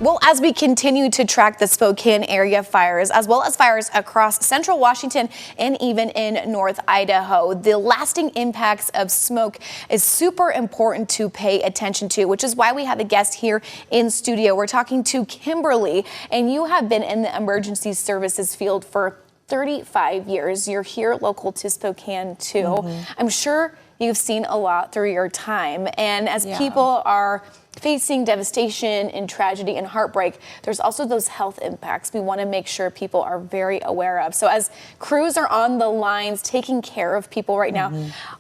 Well, as we continue to track the Spokane area fires, as well as fires across central Washington and even in North Idaho, the lasting impacts of smoke is super important to pay attention to, which is why we have a guest here in studio. We're talking to Kimberly, and you have been in the emergency services field for 35 years. You're here local to Spokane too. I'm sure you've seen a lot through your time, and as people are facing devastation and tragedy and heartbreak, there's also those health impacts we want to make sure people are very aware of. So as crews are on the lines taking care of people right now,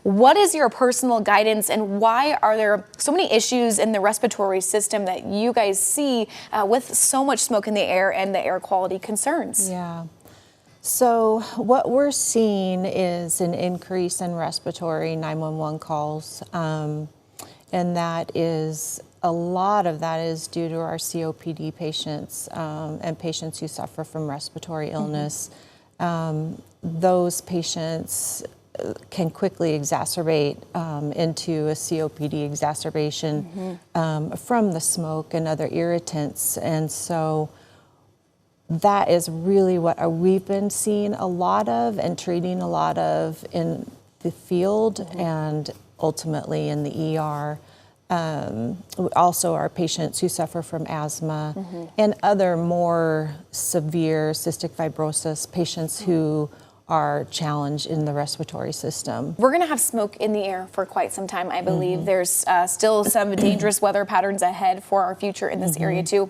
what is your personal guidance, and why are there so many issues in the respiratory system that you guys see with so much smoke in the air and the air quality concerns? Yeah. So what we're seeing is an increase in respiratory 911 calls, and that is, a lot of that is due to our COPD patients and patients who suffer from respiratory illness. Those patients can quickly exacerbate into a COPD exacerbation from the smoke and other irritants, and so that is really what we've been seeing a lot of and treating a lot of in the field and ultimately in the ER. Also our patients who suffer from asthma and other more severe cystic fibrosis patients who are challenged in the respiratory system. We're going to have smoke in the air for quite some time, I believe. There's still some dangerous weather patterns ahead for our future in this area too.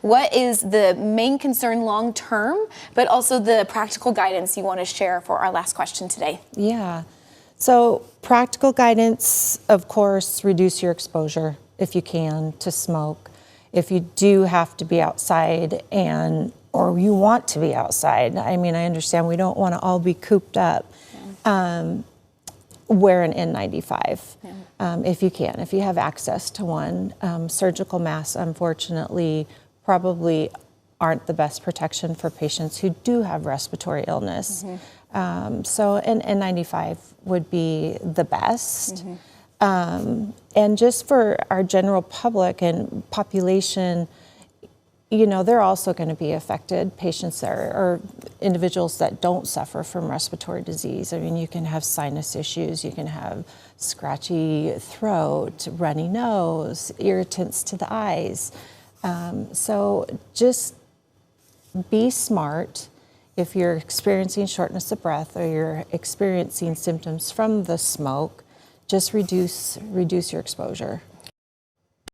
What is the main concern long term, but also the practical guidance you want to share for our last question today? Yeah. So practical guidance, of course, reduce your exposure if you can to smoke. If you do have to be outside or you want to be outside, I mean, I understand we don't want to all be cooped up. Wear an N95 if you can, if you have access to one. Surgical masks, unfortunately, probably aren't the best protection for patients who do have respiratory illness. So an N95 would be the best. And just for our general public and population, you know, they're also going to be affected. Patients that or individuals that don't suffer from respiratory disease. I mean, you can have sinus issues, you can have scratchy throat, runny nose, irritants to the eyes. So just be smart. If you're experiencing shortness of breath or you're experiencing symptoms from the smoke, just reduce your exposure.